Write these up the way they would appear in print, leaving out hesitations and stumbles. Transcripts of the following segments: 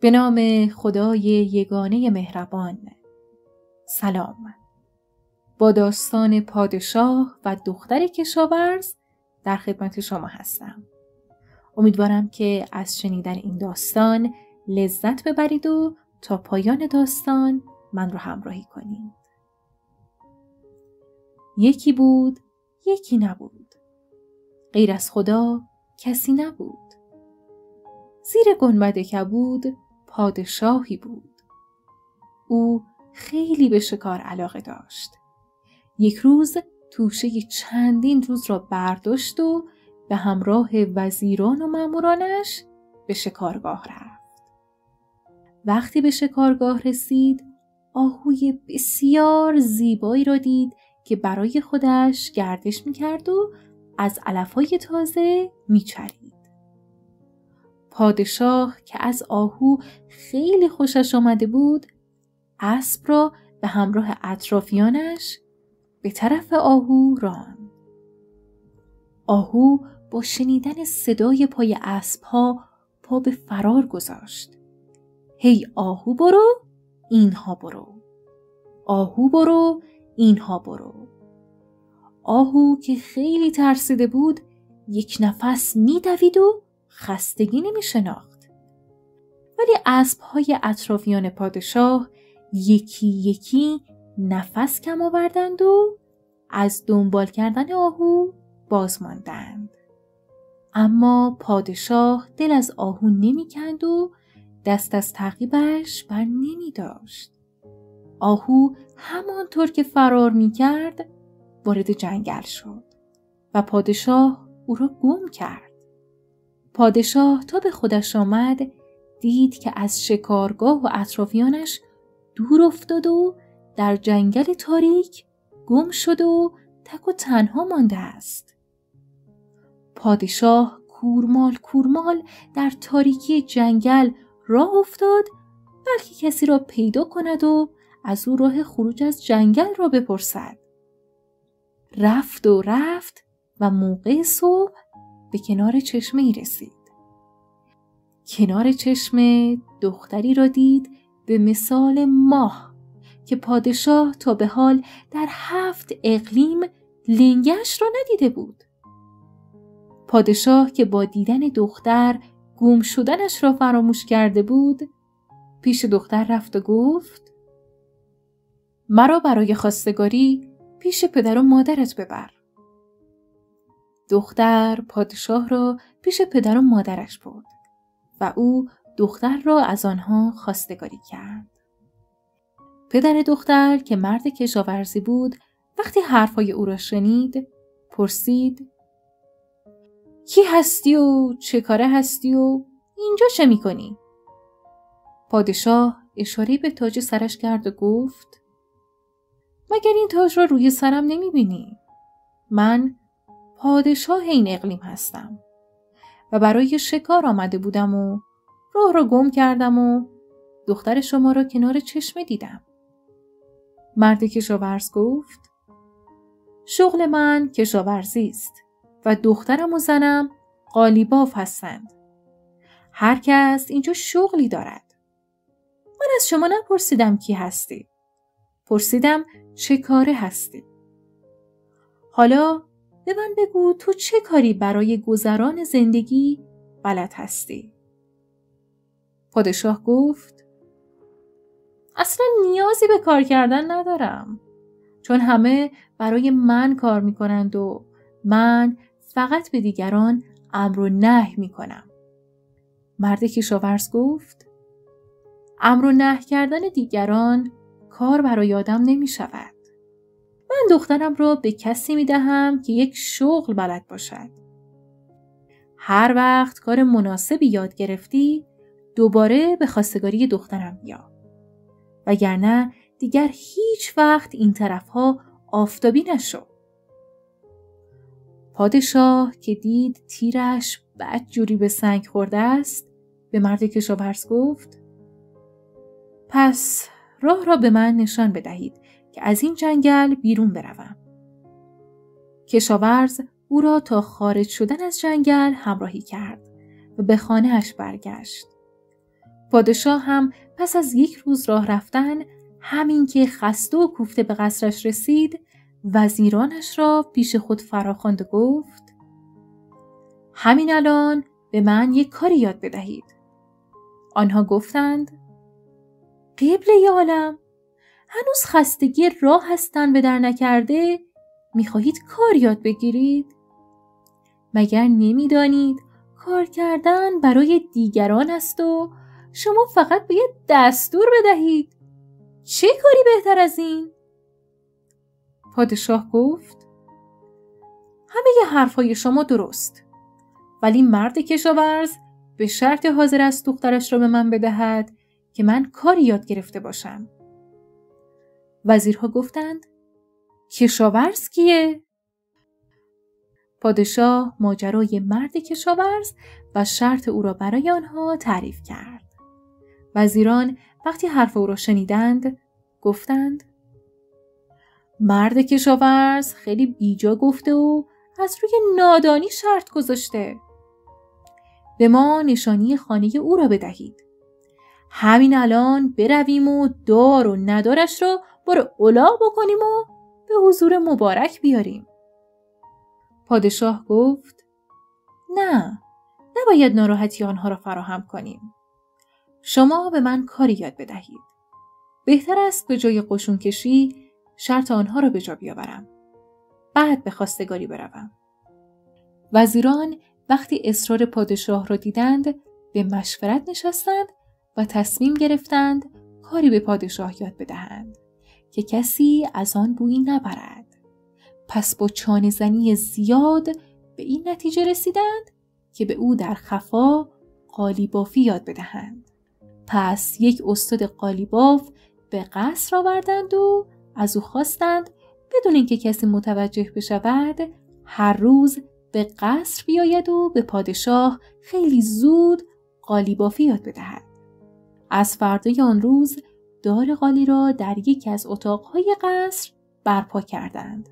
به نام خدای یگانه مهربان. سلام. با داستان پادشاه و دختر کشاورز در خدمت شما هستم. امیدوارم که از شنیدن این داستان لذت ببرید و تا پایان داستان من رو همراهی کنید. یکی بود، یکی نبود. غیر از خدا کسی نبود. زیر گنبد کبود پادشاهی بود. او خیلی به شکار علاقه داشت. یک روز توشه چندین روز را برداشت و به همراه وزیران و مامورانش به شکارگاه رفت. وقتی به شکارگاه رسید، آهوی بسیار زیبایی را دید که برای خودش گردش می‌کرد و از علف‌های تازه می‌چرید. پادشاه که از آهو خیلی خوشش آمده بود، اسب را به همراه اطرافیانش به طرف آهو راند. آهو با شنیدن صدای پای اسب‌ها پا به فرار گذاشت. هی آهو برو، اینها برو. آهو برو، اینها برو. آهو که خیلی ترسیده بود، یک نفس می‌دوید و خستگی نمی‌شناخت. ولی اسب‌های اطرافیان پادشاه یکی یکی نفس کم آوردند و از دنبال کردن آهو باز ماندند. اما پادشاه دل از آهو نمی‌کند و دست از تعقیبش بر نمی‌داشت. آهو همانطور که فرار می‌کرد وارد جنگل شد و پادشاه او را گم کرد. پادشاه تا به خودش آمد، دید که از شکارگاه و اطرافیانش دور افتاد و در جنگل تاریک گم شد و تک و تنها مانده است. پادشاه کورمال در تاریکی جنگل راه افتاد، بلکه کسی را پیدا کند و از او راه خروج از جنگل را بپرسد. رفت و موقع صبح به کنار چشمه‌ای رسید. کنار چشمه دختری را دید به مثال ماه که پادشاه تا به حال در 7 اقلیم لنگش را ندیده بود. پادشاه که با دیدن دختر گم شدنش را فراموش کرده بود، پیش دختر رفت و گفت: مرا برای خواستگاری پیش پدر و مادرت ببر. دختر پادشاه را پیش پدر و مادرش برد و او دختر را از آنها خواستگاری کرد. پدر دختر که مرد کشاورزی بود، وقتی حرفهای او را شنید، پرسید: کی هستی و چه کاره هستی و اینجا چه می‌کنی؟ پادشاه اشاره به تاج سرش کرد و گفت: مگر این تاج را روی سرم نمی‌بینی؟ من پادشاه این اقلیم هستم و برای شکار آمده بودم و راه را گم کردم و دختر شما را کنار چشمه دیدم. مرد کشاورز گفت: شغل من کشاورزی است و دخترم و زنم قالیباف هستند. هر کس اینجا شغلی دارد. من از شما نپرسیدم کی هستی. پرسیدم چه کاره هستی. حالا به من بگو تو چه کاری برای گذران زندگی بلد هستی؟ پادشاه گفت: اصلا نیازی به کار کردن ندارم، چون همه برای من کار میکنند و من فقط به دیگران امر و نهی میکنم. مرد کشاورز گفت: امر و نهی کردن دیگران کار برای آدم نمیشود. من دخترم را به کسی میدهم که یک شغل بلد باشد. هر وقت کار مناسبی یاد گرفتی، دوباره به خواستگاری دخترم بیا. وگرنه دیگر هیچ وقت این طرفها آفتابی نشو. پادشاه که دید تیرش بدجوری به سنگ خورده است، به مرد کشاورز گفت: پس راه را به من نشان بدهید که از این جنگل بیرون بروم. کشاورز او را تا خارج شدن از جنگل همراهی کرد و به خانه‌اش برگشت. پادشاه هم پس از 1 روز راه رفتن، همین که خسته و کوفته به قصرش رسید، وزیرانش را پیش خود فراخواند و گفت: همین الان به من 1 کاری یاد بدهید. آنها گفتند: قبله عالم، هنوز خستگی راه هستن به در نکرده، میخواهید کار یاد بگیرید؟ مگر نمیدانید کار کردن برای دیگران است و شما فقط باید دستور بدهید؟ چه کاری بهتر از این؟ پادشاه گفت: همه حرفهای شما درست، ولی مرد کشاورز به شرط حاضر است دخترش را به من بدهد که من کاری یاد گرفته باشم. وزیرها گفتند: کشاورز کیه؟ پادشاه ماجرای مرد کشاورز و شرط او را برای آنها تعریف کرد. وزیران وقتی حرف او را شنیدند گفتند: مرد کشاورز خیلی بیجا گفته و از روی نادانی شرط گذاشته. به ما نشانی خانه او را بدهید. همین الان برویم و دار و ندارش را بار اولا بکنیم و به حضور مبارک بیاریم. پادشاه گفت: نه، نباید ناراحتی آنها را فراهم کنیم. شما به من کاری یاد بدهید. بهتر است به جای قشون کشی شرط آنها را به جا بیاورم. بعد به خواستگاری بروم. وزیران وقتی اصرار پادشاه را دیدند به مشورت نشستند و تصمیم گرفتند کاری به پادشاه یاد بدهند که کسی از آن بویی نبرد. پس با چانه زنی زیاد به این نتیجه رسیدند که به او در خفا قالیبافی یاد بدهند. پس 1 استاد قالیباف به قصر آوردند و از او خواستند بدون اینکه کسی متوجه بشود هر روز به قصر بیاید و به پادشاه خیلی زود قالیبافی یاد بدهد. از فردای آن روز دار قالی را در یکی از اتاقهای قصر برپا کردند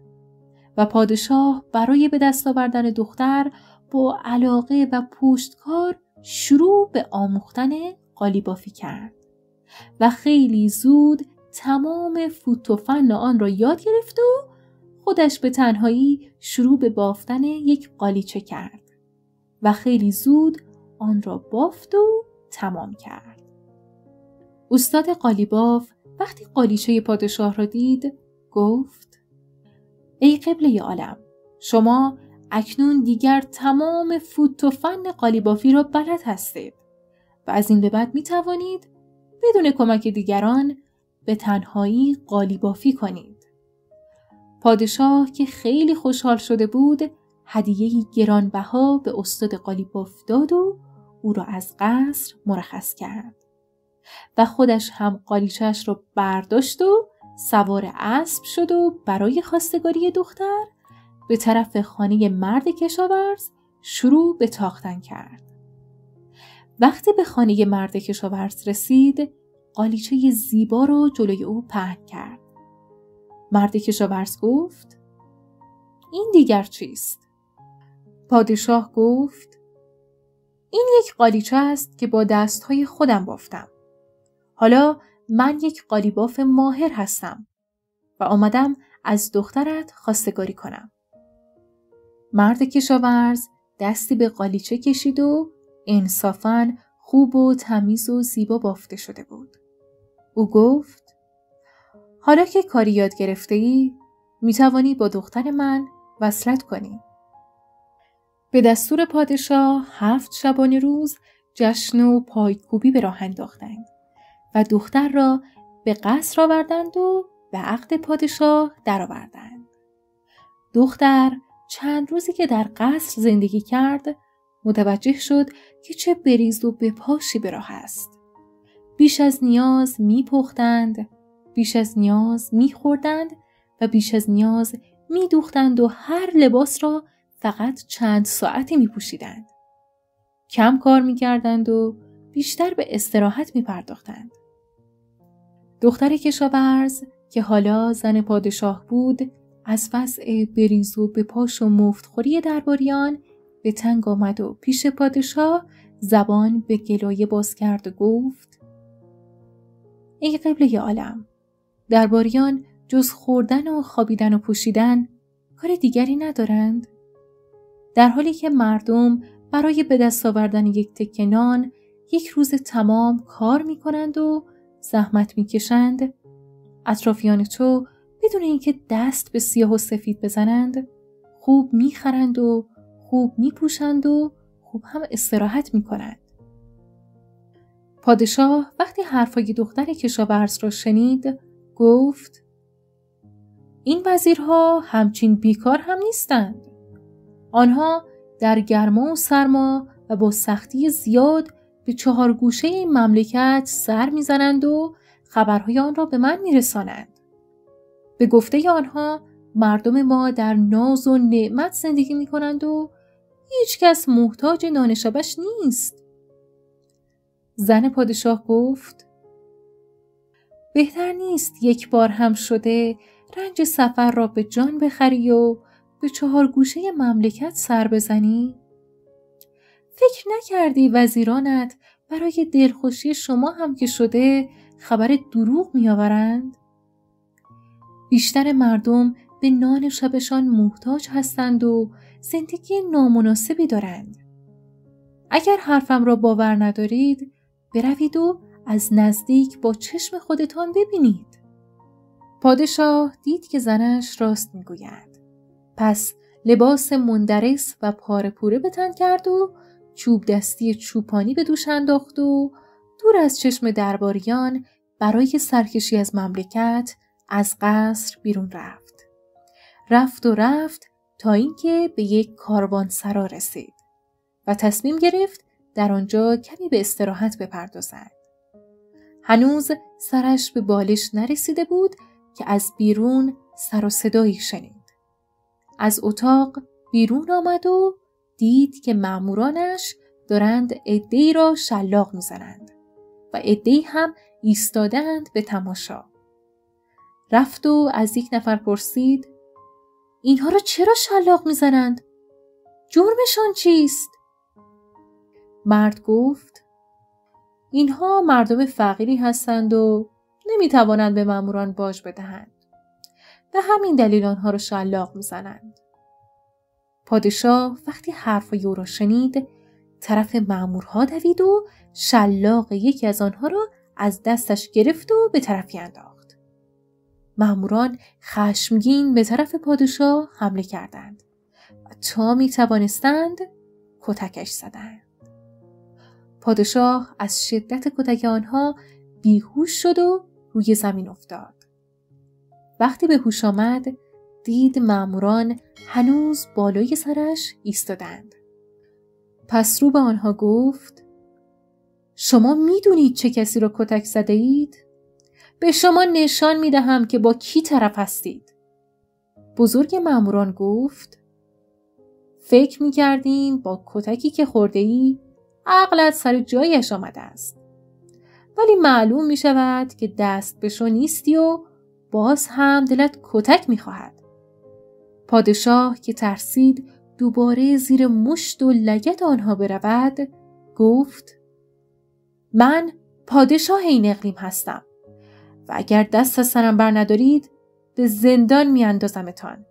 و پادشاه برای به دست آوردن دختر با علاقه و پشتکار شروع به آموختن قالیبافی کرد و خیلی زود تمام فوت و فن آن را یاد گرفت و خودش به تنهایی شروع به بافتن 1 قالیچه کرد و خیلی زود آن را بافت و تمام کرد. استاد قالیباف وقتی قالیچه پادشاه را دید گفت: ای قبله عالم، شما اکنون دیگر تمام فوت و فن قالیبافی را بلد هستید و از این به بعد می توانید بدون کمک دیگران به تنهایی قالیبافی کنید. پادشاه که خیلی خوشحال شده بود هدیه‌ای گرانبها به استاد قالیباف داد و او را از قصر مرخص کرد و خودش هم قالیچه‌اش را برداشت و سوار اسب شد و برای خواستگاری دختر به طرف خانه مرد کشاورز شروع به تاختن کرد. وقتی به خانه مرد کشاورز رسید قالیچه زیبا را جلوی او پهن کرد. مرد کشاورز گفت: این دیگر چیست؟ پادشاه گفت: این 1 قالیچه است که با دستهای خودم بافتم. حالا من 1 قالیباف ماهر هستم و آمدم از دخترت خواستگاری کنم. مرد کشاورز دستی به قالیچه کشید و انصافاً خوب و تمیز و زیبا بافته شده بود. او گفت: حالا که کاری یاد گرفته‌ای می‌توانی با دختر من وصلت کنی. به دستور پادشاه 7 شبانه روز جشن و پایکوبی به راه انداختند و دختر را به قصر آوردند و به عقد پادشاه درآوردند. دختر چند روزی که در قصر زندگی کرد متوجه شد که چه بریز و بپاشی به راه است. بیش از نیاز می‌پختند، بیش از نیاز می‌خوردند و بیش از نیاز می‌دوختند و هر لباس را فقط چند ساعتی می‌پوشیدند. کم کار می‌کردند و بیشتر به استراحت می‌پرداختند. دختر کشاورز که حالا زن پادشاه بود از وضع بریز و بپاش و مفتخوری درباریان به تنگ آمد و پیش پادشاه زبان به گلایه باز کرد و گفت: ای قبله عالم، درباریان جز خوردن و خوابیدن و پوشیدن کار دیگری ندارند؟ در حالی که مردم برای به دست آوردن یک تکه نان یک روز تمام کار می کنند و زحمت می کشند، اطرافیان تو بدون اینکه دست به سیاه و سفید بزنند خوب می خرند و خوب می پوشند و خوب هم استراحت می کنند. پادشاه وقتی حرفای دختر کشاورز را شنید گفت: این وزیرها همچین بیکار هم نیستند. آنها در گرما و سرما و با سختی زیاد به 4 گوشه این مملکت سر میزنند و خبرهای آن را به من میرسانند. به گفته آنها مردم ما در ناز و نعمت زندگی میکنند و هیچ کس محتاج نان شبش نیست. زن پادشاه گفت: بهتر نیست یک بار هم شده رنج سفر را به جان بخری و به 4 گوشه مملکت سر بزنی؟ فکر نکردی وزیرانت برای دلخوشی شما هم که شده خبر دروغ میآورند؟ بیشتر مردم به نان شبشان محتاج هستند و زندگی نامناسبی دارند. اگر حرفم را باور ندارید، بروید و از نزدیک با چشم خودتان ببینید. پادشاه دید که زنش راست میگوید. پس لباس مندرس و پاره پوره به تن کرد و چوب دستی چوپانی به دوش انداخت و دور از چشم درباریان برای سرکشی از مملکت از قصر بیرون رفت تا اینکه به یک کاروانسرا رسید و تصمیم گرفت در آنجا کمی به استراحت بپردازد. هنوز سرش به بالش نرسیده بود که از بیرون سر و صدایی شنید. از اتاق بیرون آمد و دید که مامورانش دارند عده‌ای را شلاق می‌زنند و عده‌ای هم ایستادند به تماشا. رفت و از یک نفر پرسید: اینها را چرا شلاق می‌زنند؟ جرمشان چیست؟ مرد گفت: اینها مردم فقیری هستند و نمی‌توانند به ماموران باج بدهند. به همین دلیل آنها را شلاق می‌زنند. پادشاه وقتی حرفای او را شنید، طرف مامورها دوید و شلاق یکی از آنها را از دستش گرفت و به طرفی انداخت. ماموران خشمگین به طرف پادشاه حمله کردند و تا می‌توانستند کتکش زدند. پادشاه از شدت کتک آنها بیهوش شد و روی زمین افتاد. وقتی به هوش آمد، دید ماموران هنوز بالای سرش ایستادند. پس رو به آنها گفت: شما میدونید چه کسی را کتک زده اید؟ به شما نشان میدهم که با کی طرف هستید. بزرگ ماموران گفت: فکر میکردیم با کتکی که خورده ای عقلت سر جایش آمده است. ولی معلوم میشود که دست به شو نیستی و باز هم دلت کتک میخواهد. پادشاه که ترسید دوباره زیر مشت و لگد آنها برود، گفت: من پادشاه این اقلیم هستم و اگر دست از سرم بر ندارید به زندان میاندازمتان.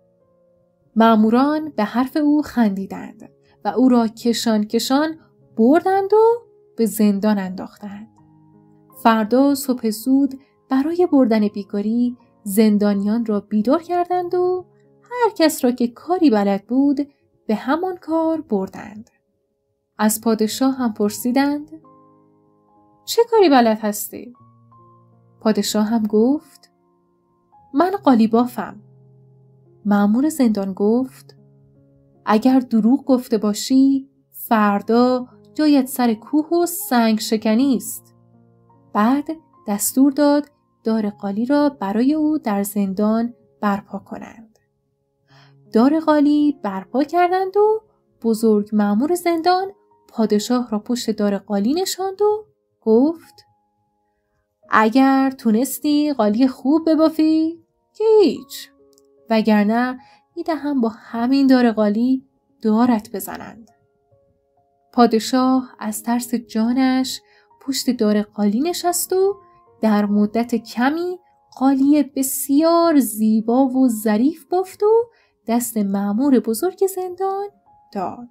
ماموران به حرف او خندیدند و او را کشان بردند و به زندان انداختند. فردا صبح زود برای بردن بیگاری زندانیان را بیدار کردند و هر کس را که کاری بلد بود به همان کار بردند. از پادشاه هم پرسیدند: چه کاری بلد هستی؟ پادشاه هم گفت: من قالیبافم. مأمور زندان گفت: اگر دروغ گفته باشی فردا جایت سر کوه و سنگ شکنی است. بعد دستور داد دار قالی را برای او در زندان برپا کنند. دار قالی برپا کردند و بزرگ مأمور زندان پادشاه را پشت دار قالی نشاند و گفت: اگر تونستی قالی خوب ببافی که هیچ، وگرنه میدهم با همین دار قالی دارت بزنند. پادشاه از ترس جانش پشت دار قالی نشست و در مدت کمی قالی بسیار زیبا و ظریف بافت و دست مأمور بزرگ زندان داد.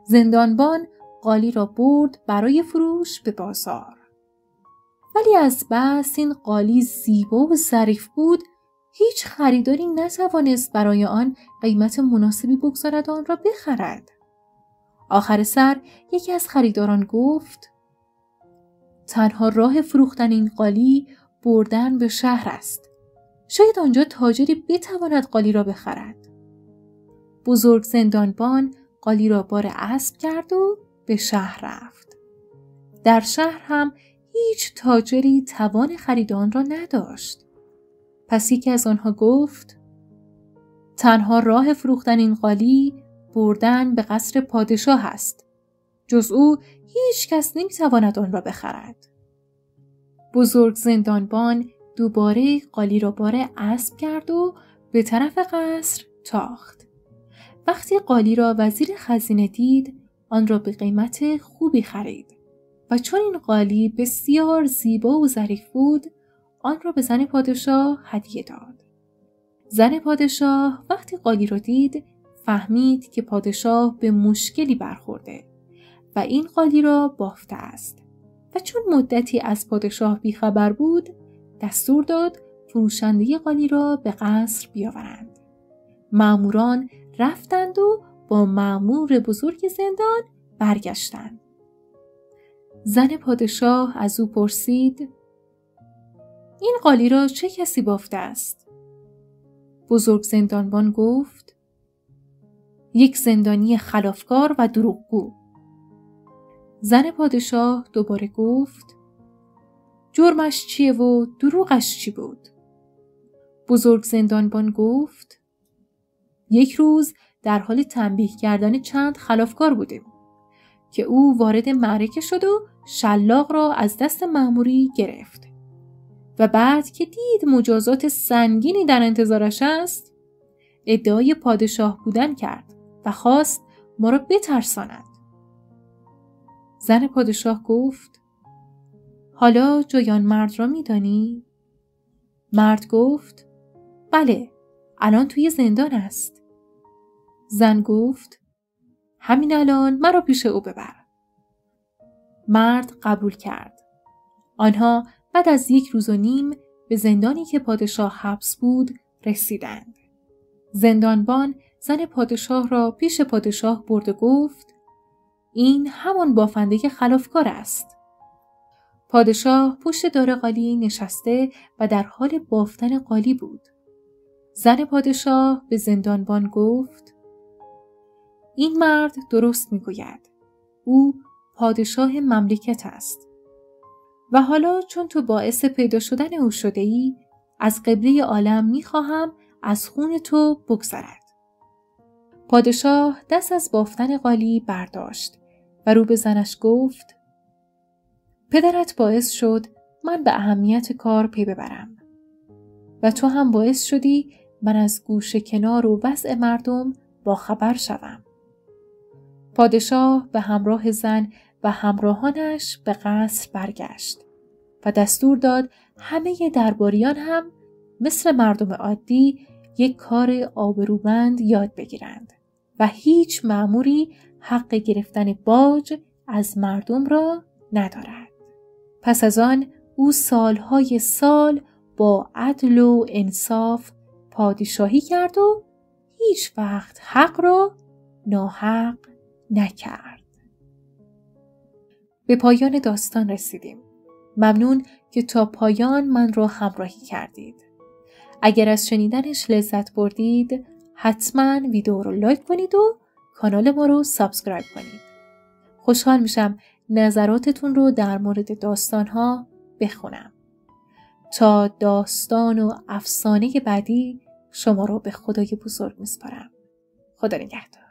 زندانبان قالی را برد برای فروش به بازار. ولی از بس این قالی زیبا و ظریف بود، هیچ خریداری نتوانست برای آن قیمت مناسبی بگذارد و آن را بخرد. آخر سر یکی از خریداران گفت: تنها راه فروختن این قالی بردن به شهر است. شاید آنجا تاجری بتواند قالی را بخرد. بزرگ زندانبان قالی را بار اسب کرد و به شهر رفت. در شهر هم هیچ تاجری توان خرید آن را نداشت. پس یکی از آنها گفت: تنها راه فروختن این قالی بردن به قصر پادشاه است. جز او هیچ کس نمیتواند آن را بخرد. بزرگ زندانبان دوباره قالی را بار اسب کرد و به طرف قصر تاخت. وقتی قالی را وزیر خزینه دید، آن را به قیمت خوبی خرید و چون این قالی بسیار زیبا و ظریف بود، آن را به زن پادشاه هدیه داد. زن پادشاه وقتی قالی را دید، فهمید که پادشاه به مشکلی برخورده و این قالی را بافته است و چون مدتی از پادشاه بیخبر بود، دستور داد فروشنده قالی را به قصر بیاورند. مأموران رفتند و با مأمور بزرگ زندان برگشتند. زن پادشاه از او پرسید: این قالی را چه کسی بافته است؟ بزرگ زندانبان گفت: یک زندانی خلافکار و دروغگو. زن پادشاه دوباره گفت: جرمش چیه و دروغش چی بود؟ بزرگ زندانبان گفت: یک روز در حال تنبیه کردن چند خلافکار بودیم که او وارد معرکه شد و شلاق را از دست مأموری گرفت و بعد که دید مجازات سنگینی در انتظارش است، ادعای پادشاه بودن کرد و خواست ما را بترساند. زن پادشاه گفت: حالا جای آن مرد را می‌دانی؟ مرد گفت: بله، الان توی زندان است. زن گفت: همین الان مرا پیش او ببر. مرد قبول کرد. آنها بعد از 1 روز و نیم به زندانی که پادشاه حبس بود رسیدند. زندانبان زن پادشاه را پیش پادشاه برد و گفت: این همان بافنده خلافکار است. پادشاه پشت دار قالی نشسته و در حال بافتن قالی بود. زن پادشاه به زندانبان گفت: این مرد درست میگوید. او پادشاه مملکت است. و حالا چون تو باعث پیدا شدن او شده ای، از قبله عالم میخواهم از خون تو بگذرد. پادشاه دست از بافتن قالی برداشت و رو به زنش گفت: پدرت باعث شد من به اهمیت کار پی ببرم و تو هم باعث شدی من از گوشه کنار و وضع مردم با خبر شوم. پادشاه به همراه زن و همراهانش به قصر برگشت و دستور داد همه درباریان هم مثل مردم عادی یک کار آبرومند یاد بگیرند و هیچ مأموری حق گرفتن باج از مردم را ندارد. پس از آن او سالهای سال با عدل و انصاف پادشاهی کرد و هیچ وقت حق را ناحق نکرد. به پایان داستان رسیدیم. ممنون که تا پایان من را همراهی کردید. اگر از شنیدنش لذت بردید، حتما ویدیو رو لایک کنید و کانال ما رو سابسکرایب کنید. خوشحال میشم نظراتتون رو در مورد داستان‌ها بخونم. تا داستان و افسانه بعدی شما رو به خدای بزرگ میسپارم. خدا نگهدار.